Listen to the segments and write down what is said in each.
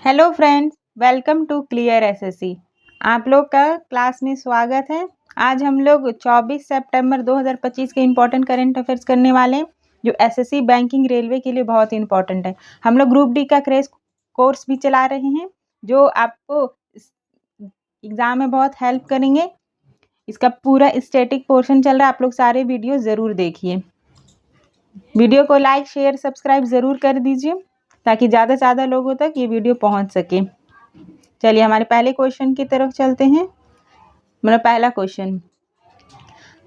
Hello friends, welcome to clear SSC. आप लोग का क्लास में स्वागत है। आज हम लोग 24 सितंबर 2025 के इम्पोर्टेंट करंट अफेयर्स करने वाले हैं, जो एसएससी बैंकिंग रेलवे के लिए बहुत इंपॉर्टेंट है। हम लोग ग्रुप डी का क्रैश कोर्स भी चला रहे हैं, जो आपको एग्ज़ाम में बहुत हेल्प करेंगे। इसका पूरा स्टैटिक पोर्शन चल रहा है, आप लोग सारे वीडियो ज़रूर देखिए। वीडियो को लाइक शेयर सब्सक्राइब ज़रूर कर दीजिए ताकि ज़्यादा से ज़्यादा लोगों तक ये वीडियो पहुंच सके। चलिए हमारे पहले क्वेश्चन की तरफ चलते हैं। मेरा पहला क्वेश्चन,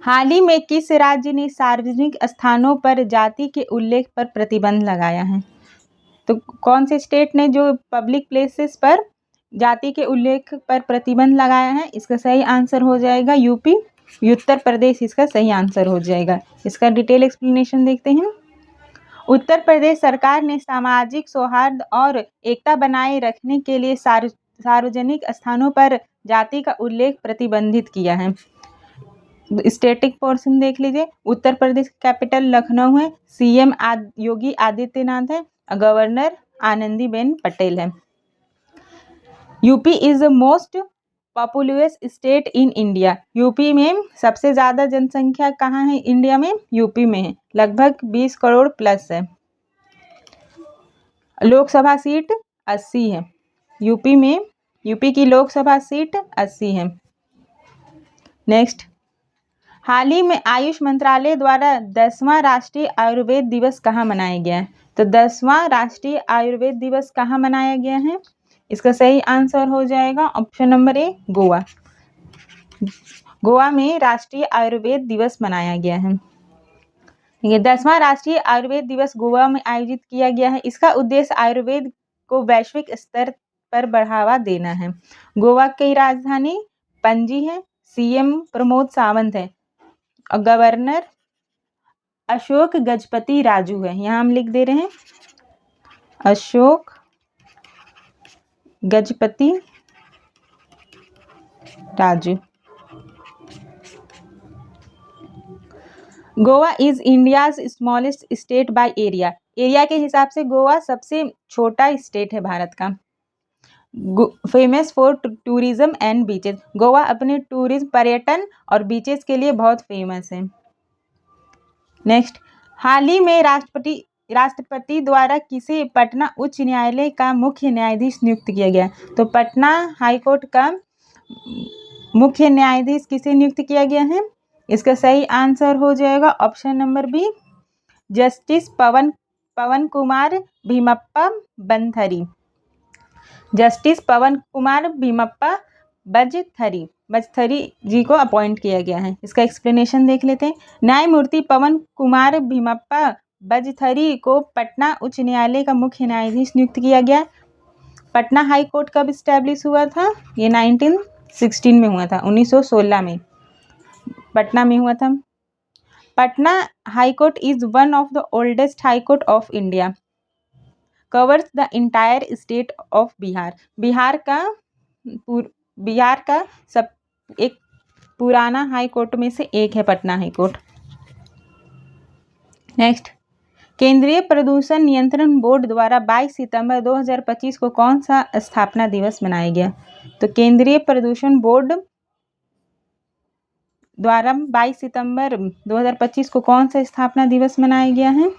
हाल ही में किस राज्य ने सार्वजनिक स्थानों पर जाति के उल्लेख पर प्रतिबंध लगाया है? तो कौन से स्टेट ने जो पब्लिक प्लेसेस पर जाति के उल्लेख पर प्रतिबंध लगाया है? इसका सही आंसर हो जाएगा यूपी। उत्तर प्रदेश इसका सही आंसर हो जाएगा। इसका डिटेल एक्सप्लेनेशन देखते हैं। उत्तर प्रदेश सरकार ने सामाजिक सौहार्द और एकता बनाए रखने के लिए सार्वजनिक स्थानों पर जाति का उल्लेख प्रतिबंधित किया है। स्टैटिक पोर्शन देख लीजिए। उत्तर प्रदेश कैपिटल लखनऊ है, सीएम योगी आदित्यनाथ है, गवर्नर आनंदीबेन पटेल है। UP is the most populous state in India. UP में सबसे ज़्यादा जनसंख्या कहाँ है इंडिया में? यूपी में है, लगभग 20 करोड़ प्लस है। लोकसभा सीट 80 है यूपी में। यूपी की लोकसभा सीट 80 है। नेक्स्ट, हाल ही में आयुष मंत्रालय द्वारा 10वां राष्ट्रीय आयुर्वेद दिवस कहाँ मनाया गया है? तो 10वां राष्ट्रीय आयुर्वेद दिवस कहाँ मनाया गया है? इसका सही आंसर हो जाएगा ऑप्शन नंबर ए, गोवा। गोवा में राष्ट्रीय आयुर्वेद दिवस मनाया गया है। ये 10वां राष्ट्रीय आयुर्वेद दिवस गोवा में आयोजित किया गया है। इसका उद्देश्य आयुर्वेद को वैश्विक स्तर पर बढ़ावा देना है। गोवा की राजधानी पणजी है, सीएम प्रमोद सावंत है और गवर्नर अशोक गजपति राजू है। यहाँ हम लिख दे रहे हैं Ashok Gajapati Raju. Goa is India's smallest state by area. Area के हिसाब से गोवा सबसे छोटा स्टेट है भारत का। Famous for tourism and beaches. Goa अपने टूरिज्म, पर्यटन और बीचेस के लिए बहुत फेमस है। नेक्स्ट, हाल ही में राष्ट्रपति द्वारा किसे पटना उच्च न्यायालय का मुख्य न्यायाधीश नियुक्त किया गया? तो पटना हाईकोर्ट का मुख्य न्यायाधीश किसे नियुक्त किया गया है? इसका सही आंसर हो जाएगा ऑप्शन नंबर बी, जस्टिस पवन कुमार भीमप्पा बंथरी। जस्टिस पवन कुमार भीमप्पा बजथरी जी को अपॉइंट किया गया है। इसका एक्सप्लेनेशन देख लेते हैं। न्यायमूर्ति पवन कुमार भीमप्पा बजथरी को पटना उच्च न्यायालय का मुख्य न्यायाधीश नियुक्त किया गया। पटना हाई कोर्ट कब इस्टेब्लिश हुआ था? ये 1916 में हुआ था, 1916 में पटना में हुआ था। Patna high court is one of the oldest high court of India, covers the entire state of Bihar. Bihar का सब एक पुराना हाई कोर्ट में से एक है पटना हाई कोर्ट। नेक्स्ट, केंद्रीय प्रदूषण नियंत्रण बोर्ड द्वारा 22 सितंबर 2025 को कौन सा स्थापना दिवस मनाया गया? तो केंद्रीय प्रदूषण बोर्ड द्वारा 22 सितंबर 2025 को कौन सा स्थापना दिवस मनाया गया है?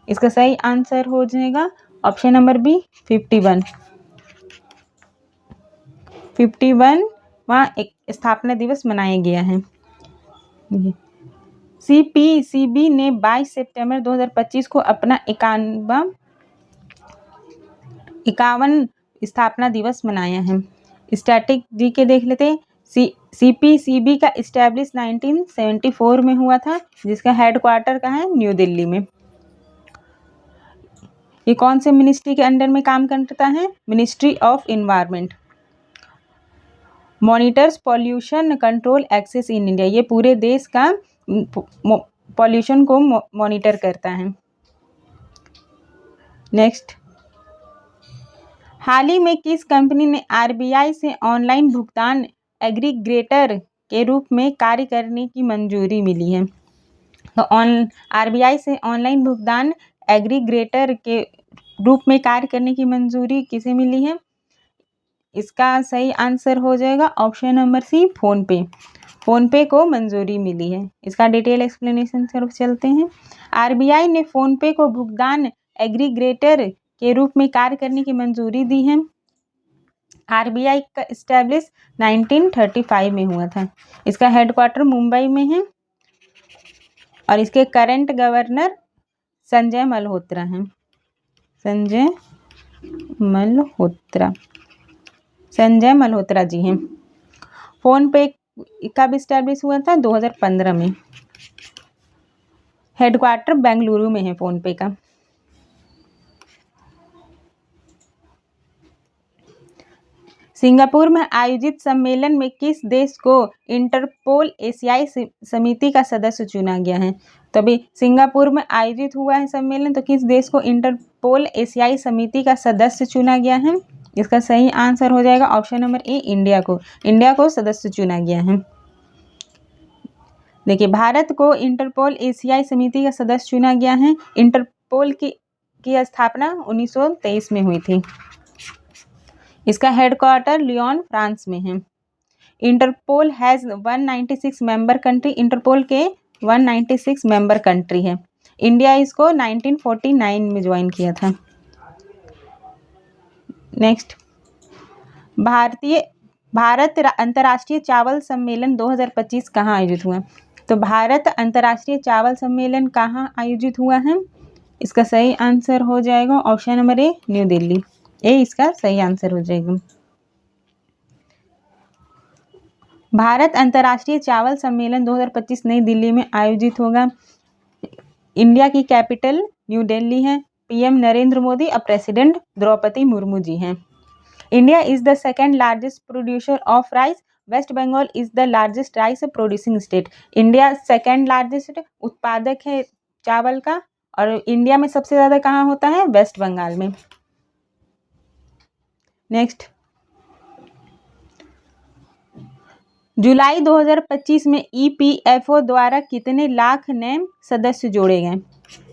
इसका सही आंसर हो जाएगा ऑप्शन नंबर बी, 51 वहाँ एक स्थापना दिवस मनाया गया है। सीपीसीबी ने 22 सितंबर 2025 को अपना 51 स्थापना दिवस मनाया है। स्टैटिक जी के देख लेते हैं। सीपीसीबी का इस्टेब्लिश 1974 में हुआ था, जिसका हेडक्वार्टर कहाँ है? न्यू दिल्ली में। ये कौन से मिनिस्ट्री के अंडर में काम करता है? Ministry of environment. Monitors pollution control access in India. ये पूरे देश का पॉल्यूशन को मॉनिटर करता है। नेक्स्ट, हाल ही में किस कंपनी ने आरबीआई से ऑनलाइन भुगतान एग्रीगेटर के रूप में कार्य करने की मंजूरी मिली है? तो आरबीआई से ऑनलाइन भुगतान एग्रीगेटर के रूप में कार्य करने की मंजूरी किसे मिली है? इसका सही आंसर हो जाएगा ऑप्शन नंबर सी, फोन पे। फोन पे को मंजूरी मिली है। इसका डिटेल एक्सप्लेनेशन तरफ चलते हैं। आरबीआई ने फोन पे को भुगतान एग्रीगेटर के रूप में कार्य करने की मंजूरी दी है। आरबीआई का इस्टेब्लिश 1935 में हुआ था। इसका हेडक्वार्टर मुंबई में है और इसके करंट गवर्नर संजय मल्होत्रा हैं। संजय मल्होत्रा जी हैं। फोन पे कब इस्टेब्लिश हुआ था? 2015 में। हेडक्वार्टर बेंगलुरु में है फोन पे का। सिंगापुर में आयोजित सम्मेलन में किस देश को इंटरपोल एशियाई समिति का सदस्य चुना गया है? तो अभी सिंगापुर में आयोजित हुआ है सम्मेलन, तो किस देश को इंटरपोल एशियाई समिति का सदस्य चुना गया है? इसका सही आंसर हो जाएगा ऑप्शन नंबर ए, इंडिया को। इंडिया को सदस्य चुना गया है। देखिए, भारत को इंटरपोल एशियाई समिति का सदस्य चुना गया है। इंटरपोल की स्थापना 1923 में हुई थी। इसका हेडक्वार्टर लियोन, फ्रांस में है। Interpol has 196 member country. Interpol के 196 मेंबर कंट्री है। इंडिया इसको 1949 में ज्वाइन किया था। नेक्स्ट, भारत अंतर्राष्ट्रीय चावल सम्मेलन 2025 कहाँ आयोजित हुआ? तो भारत अंतर्राष्ट्रीय चावल सम्मेलन कहाँ आयोजित हुआ है? इसका सही आंसर हो जाएगा option number A, New Delhi. A इसका सही आंसर हो जाएगा। भारत अंतर्राष्ट्रीय चावल सम्मेलन 2025 नई दिल्ली में आयोजित होगा। इंडिया की कैपिटल न्यू दिल्ली है। पीएम नरेंद्र मोदी और प्रेसिडेंट द्रौपदी मुर्मू जी हैं। India is the second largest producer of rice. West Bengal is the largest rice producing state. India second largest उत्पादक है चावल का, और इंडिया में सबसे ज़्यादा कहाँ होता है? वेस्ट बंगाल में। नेक्स्ट, जुलाई 2025 में ईपीएफओ द्वारा कितने लाख नए सदस्य जोड़े गए?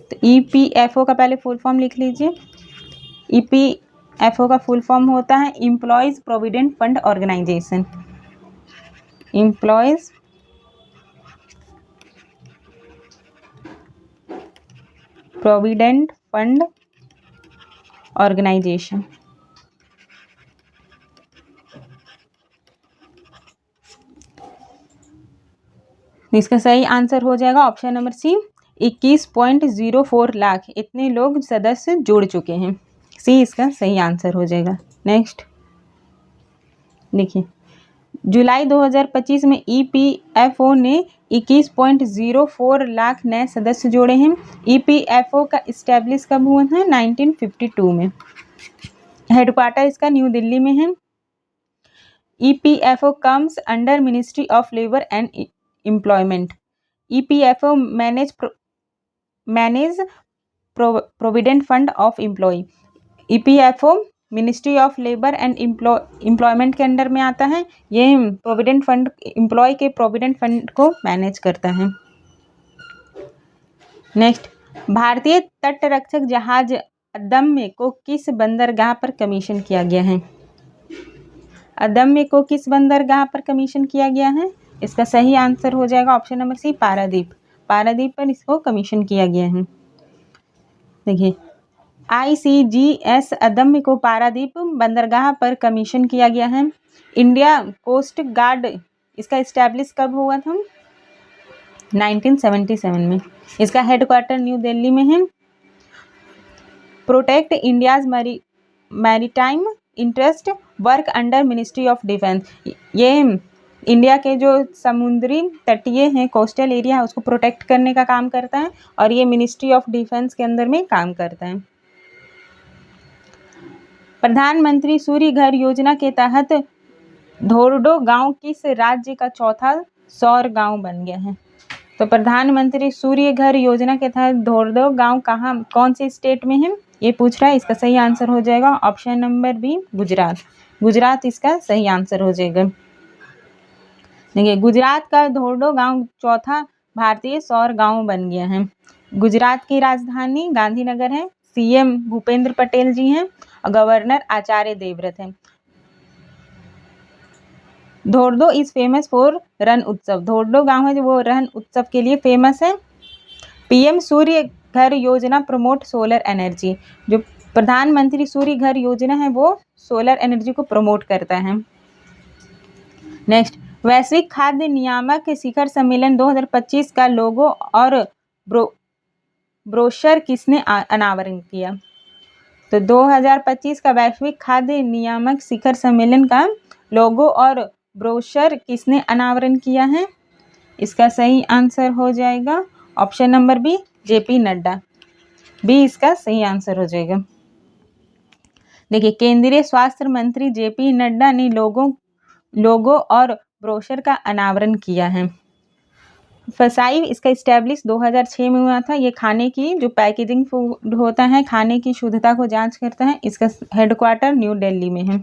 तो ईपीएफओ का पहले फुल फॉर्म लिख लीजिए। ईपीएफओ का फुल फॉर्म होता है employees provident fund organisation. Employees provident fund organisation. इसका सही आंसर हो जाएगा ऑप्शन नंबर सी, 21.04 लाख इतने लोग सदस्य जुड़ चुके हैं। सी इसका सही आंसर हो जाएगा। नेक्स्ट देखिए, जुलाई 2025 में ईपीएफओ ने 21.04 लाख नए सदस्य जोड़े हैं। ईपीएफओ का इस्टेब्लिश कब हुआ था? 1952 में। हेडक्वार्टर इसका न्यू दिल्ली में है। EPFO comes under ministry of labour and employment. EPFO manage provident fund of employee. EPFO ministry of labour and employment के अंडर में आता है। ये प्रोविडेंट फंड, एम्प्लॉय के प्रोविडेंट फंड को मैनेज करता है। नेक्स्ट, भारतीय तटरक्षक जहाज अदम्य को किस बंदरगाह पर कमीशन किया गया है? अदम्य को किस बंदरगाह पर कमीशन किया गया है? इसका सही आंसर हो जाएगा option number C, Paradip. Paradip पर इसको कमीशन किया गया है। देखिए, आईसीजीएस अदम्य को पारादीप बंदरगाह पर कमीशन किया गया है। इंडिया कोस्ट गार्ड इसका इस्टेब्लिश कब हुआ था? 1977 में। इसका हेडक्वार्टर न्यू दिल्ली में है। Protect India's maritime interest work under ministry of defence. ये इंडिया के जो समुद्री तटीय हैं, कोस्टल एरिया है, उसको प्रोटेक्ट करने का काम करता है और ये मिनिस्ट्री ऑफ डिफेंस के अंदर में काम करता है। प्रधानमंत्री सूर्य घर योजना के तहत धोर्डो गांव किस राज्य का चौथा सौर गांव बन गया है? तो प्रधानमंत्री सूर्य घर योजना के तहत धोर्डो गांव कौन से स्टेट में है ये पूछ रहा है। इसका सही आंसर हो जाएगा option number B, Gujarat. Gujarat इसका सही आंसर हो जाएगा। देखिए, गुजरात का धोर्डो गांव चौथा भारतीय सौर गांव बन गया है। गुजरात की राजधानी गांधीनगर है। सीएम भूपेंद्र पटेल जी हैं और गवर्नर आचार्य देवव्रत हैं। धोर्डो इज फेमस फॉर रण उत्सव। धोर्डो गांव है जो वो रण उत्सव के लिए फेमस है। पीएम सूर्य घर योजना प्रमोट सोलर एनर्जी। जो प्रधानमंत्री सूर्य घर योजना है वो सोलर एनर्जी को प्रमोट करता है। नेक्स्ट, वैश्विक खाद्य नियामक शिखर सम्मेलन 2025 का लोगो और ब्रोशर किसने अनावरण किया? तो 2025 का वैश्विक खाद्य नियामक शिखर सम्मेलन का लोगो और ब्रोशर किसने अनावरण किया है? इसका सही आंसर हो जाएगा option number B, JP Nadda. B इसका सही आंसर हो जाएगा। देखिए, केंद्रीय स्वास्थ्य मंत्री जेपी नड्डा ने लोगो और ब्रोशर का अनावरण किया है। फसाई इसका इस्टेब्लिश 2006 में हुआ था। ये खाने की जो पैकेजिंग फूड होता है, खाने की शुद्धता को जांच करता है। इसका हेडक्वार्टर न्यू दिल्ली में है।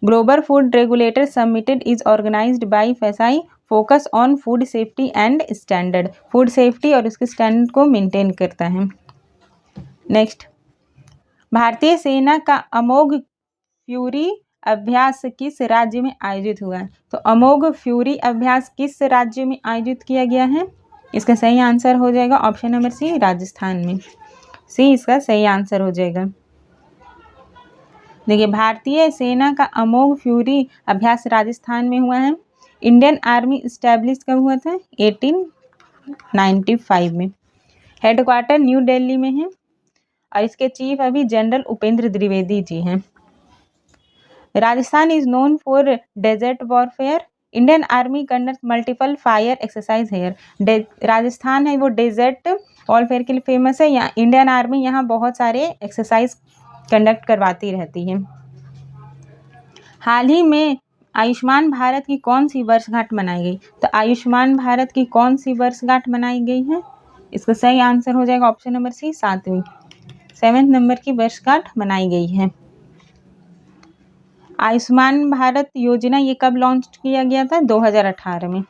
Global food regulator summit is organised by FSSAI, focus on food safety and standard. Food safety और उसके स्टैंडर्ड को मेंटेन करता है। नेक्स्ट, भारतीय सेना का अमोघ फ्यूरी अभ्यास किस राज्य में आयोजित हुआ है? तो अमोघ फ्यूरी अभ्यास किस राज्य में आयोजित किया गया है? इसका सही आंसर हो जाएगा ऑप्शन नंबर सी, राजस्थान में। सी इसका सही आंसर हो जाएगा। देखिए, भारतीय सेना का अमोघ फ्यूरी अभ्यास राजस्थान में हुआ है। इंडियन आर्मी इस्टेब्लिश कब हुआ था? 1895 में। हेडक्वार्टर न्यू दिल्ली में है और इसके चीफ अभी जनरल उपेंद्र द्विवेदी जी हैं। Rajasthan is known for desert warfare. Indian army conduct multiple fire exercise here. Rajasthan है वो डेजर्ट वॉरफेयर के लिए फेमस है। यहाँ इंडियन आर्मी यहाँ बहुत सारे एक्सरसाइज कंडक्ट करवाती रहती है। हाल ही में आयुष्मान भारत की कौन सी वर्षगांठ मनाई गई? तो आयुष्मान भारत की कौन सी वर्षगांठ मनाई गई है? इसका सही आंसर हो जाएगा ऑप्शन नंबर सी, 7वें नंबर की वर्षगांठ मनाई गई है। आयुष्मान भारत योजना ये कब लॉन्च किया गया था? 2018 में।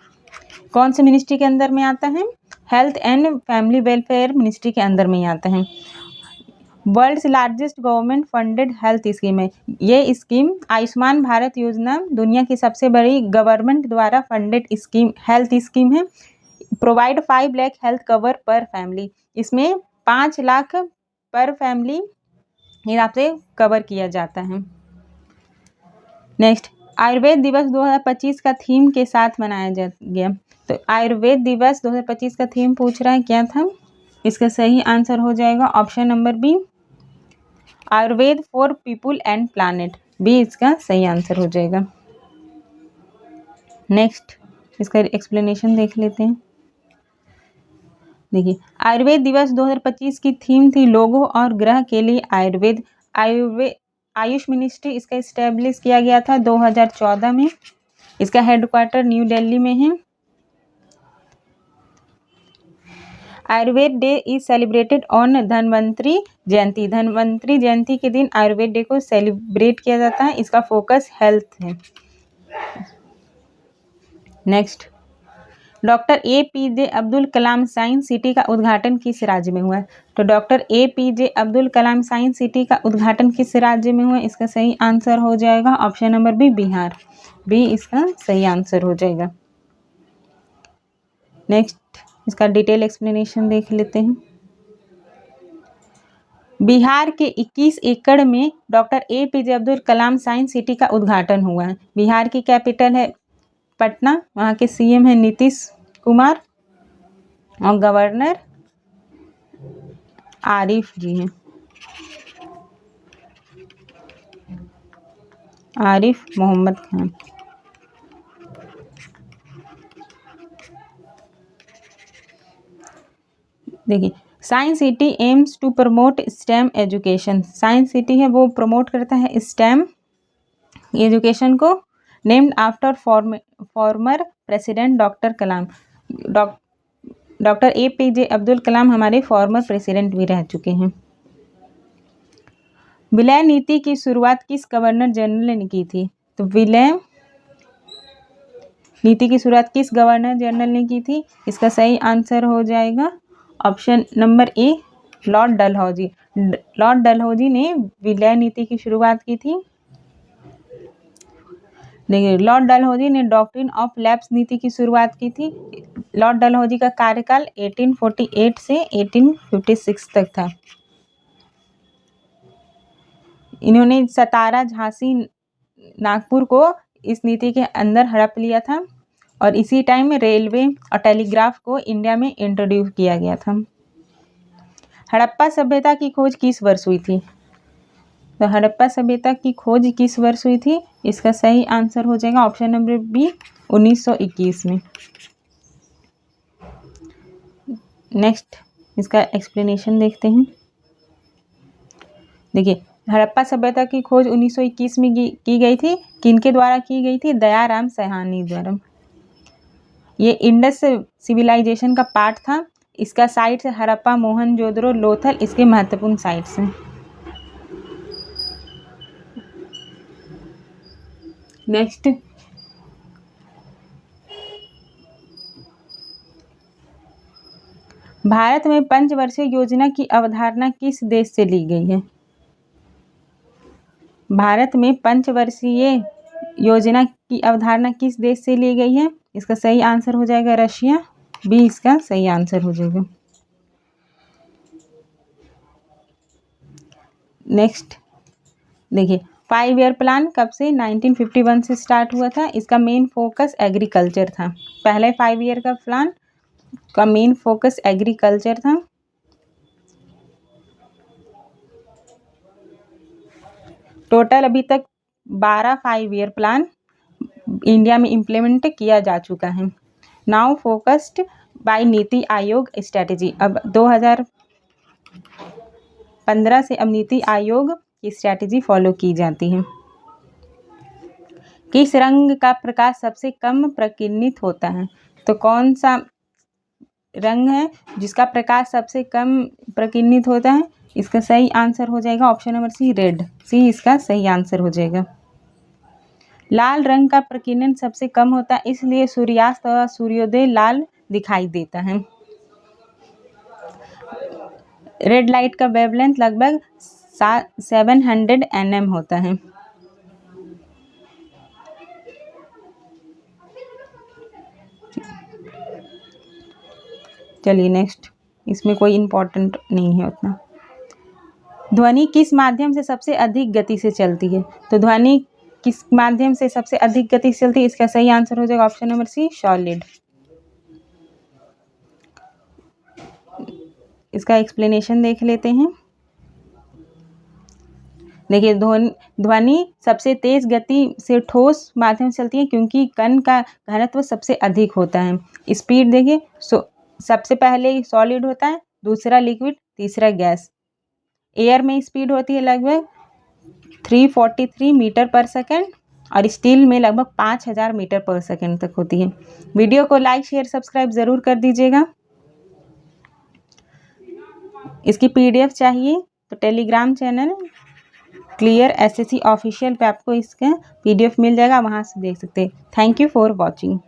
कौन से मिनिस्ट्री के अंदर में आता है? Health and family welfare ministry के अंदर में आता है। World's largest government funded health scheme है। ये स्कीम आयुष्मान भारत योजना दुनिया की सबसे बड़ी गवर्नमेंट द्वारा फंडेड स्कीम हेल्थ स्कीम है। प्रोवाइड 5 लाख हेल्थ कवर पर फैमिली। इसमें 5 लाख पर फैमिली हिसाब से कवर किया जाता है। नेक्स्ट, आयुर्वेद दिवस 2025 का थीम के साथ मनाया गया। तो आयुर्वेद दिवस 2025 का थीम पूछ रहा है, क्या था? इसका सही आंसर हो जाएगा option number B, Ayurveda for people and planet. B इसका सही आंसर हो जाएगा। नेक्स्ट, इसका एक्सप्लेनेशन देख लेते हैं। देखिए, आयुर्वेद दिवस 2025 की थीम थी लोगों और ग्रह के लिए आयुर्वेद। आयुष मिनिस्ट्री इसका इस्टेब्लिश किया गया था 2014 में। इसका हेडक्वार्टर न्यू दिल्ली में है। Ayurveda day is celebrated on Dhanvantari Jayanti. Dhanvantari Jayanti के दिन आयुर्वेद डे को सेलिब्रेट किया जाता है। इसका फोकस हेल्थ है। नेक्स्ट, डॉक्टर APJ अब्दुल कलाम साइंस सिटी का उद्घाटन किस राज्य में हुआ है? तो डॉक्टर APJ अब्दुल कलाम साइंस सिटी का उद्घाटन किस राज्य में हुआ है? इसका सही आंसर हो जाएगा option number B, Bihar. B इसका सही आंसर हो जाएगा। नेक्स्ट, इसका डिटेल एक्सप्लेनेशन देख लेते हैं। बिहार के 21 एकड़ में डॉक्टर APJ अब्दुल कलाम साइंस सिटी का उद्घाटन हुआ है। बिहार की कैपिटल है पटना। वहाँ के CM है नीतीश कुमार और गवर्नर आरिफ जी हैं, आरिफ मोहम्मद खान। देखिए, science city aims to promote STEM education. Science city है वो प्रमोट करता है स्टेम एजुकेशन को। Named after former president doctor Kalam. Doctor APJ Abdul Kalam हमारे फॉर्मर प्रेसिडेंट भी रह चुके हैं। विलय नीति की शुरुआत किस गवर्नर जनरल ने की थी? तो विलय नीति की शुरुआत किस गवर्नर जनरल ने की थी? इसका सही आंसर हो जाएगा ऑप्शन नंबर ए, लॉर्ड डलहौजी। लॉर्ड डलहौजी ने विलय नीति की शुरुआत की थी। देखिए, लॉर्ड डलहौजी ने डॉक्ट्रिन ऑफ लैप्स नीति की शुरुआत की थी। लॉर्ड डलहौजी का कार्यकाल 1848 से 1856 तक था। इन्होंने सतारा, झांसी, नागपुर को इस नीति के अंदर हड़प लिया था और इसी टाइम में रेलवे और टेलीग्राफ को इंडिया में इंट्रोड्यूस किया गया था। हड़प्पा सभ्यता की खोज किस वर्ष हुई थी? तो हड़प्पा सभ्यता की खोज किस वर्ष हुई थी? इसका सही आंसर हो जाएगा ऑप्शन नंबर बी, 1921 में। नेक्स्ट इसका एक्सप्लेनेशन देखते हैं। देखिए, हड़प्पा सभ्यता की खोज 1921 में की गई थी। किनके द्वारा की गई थी? दयाराम सहानी द्वारा। ये इंडस सिविलाइजेशन का पार्ट था। इसका साइट्स हड़प्पा, मोहनजोदड़ो, लोथल इसके महत्वपूर्ण साइट्स हैं। नेक्स्ट, भारत में पंचवर्षीय योजना की अवधारणा किस देश से ली गई है? भारत में पंचवर्षीय योजना की अवधारणा किस देश से ली गई है? इसका सही आंसर हो जाएगा रशिया। बी इसका सही आंसर हो जाएगा। नेक्स्ट देखिए, 5 ईयर प्लान कब से? 1951 से स्टार्ट हुआ था। इसका मेन फोकस एग्रीकल्चर था। पहले 5 ईयर का प्लान का मेन फोकस एग्रीकल्चर था। टोटल अभी तक 12 5 ईयर प्लान इंडिया में इम्प्लीमेंट किया जा चुका है। Now focused bye NITI Aayog strategy. अब 2015 से अब नीति आयोग की स्ट्रेटेजी फॉलो की जाती है। किस रंग का प्रकाश सबसे कम प्रकीर्णित होता है? तो कौन सा रंग है जिसका प्रकाश सबसे कम प्रकीर्णित होता है? इसका सही आंसर हो जाएगा ऑप्शन नंबर सी, रेड। सी इसका सही आंसर हो जाएगा। लाल रंग का प्रकीर्णन सबसे कम होता है, इसलिए सूर्यास्त और सूर्योदय लाल दिखाई देता है। रेड लाइट का वेवलेंथ लगभग 700 nm होता है। चलिए नेक्स्ट, इसमें कोई इम्पोर्टेंट नहीं है उतना। ध्वनि किस माध्यम से सबसे अधिक गति से चलती है? तो ध्वनि किस माध्यम से सबसे अधिक गति से चलती है? इसका सही आंसर हो जाएगा ऑप्शन नंबर सी, सॉलिड। इसका एक्सप्लेनेशन देख लेते हैं। देखिए, ध्वनि सबसे तेज गति से ठोस माध्यम से चलती है क्योंकि कण का घनत्व सबसे अधिक होता है। स्पीड देखिए, सबसे पहले सॉलिड होता है, दूसरा लिक्विड, तीसरा गैस। एयर में स्पीड होती है लगभग 343 मीटर पर सेकेंड और स्टील में लगभग 5000 मीटर पर सेकेंड तक होती है। वीडियो को लाइक, शेयर, सब्सक्राइब ज़रूर कर दीजिएगा। इसकी PDF चाहिए तो Telegram channel clear SSC official पे आपको इसका PDF मिल जाएगा, वहाँ से देख सकते हैं। Thank you for watching.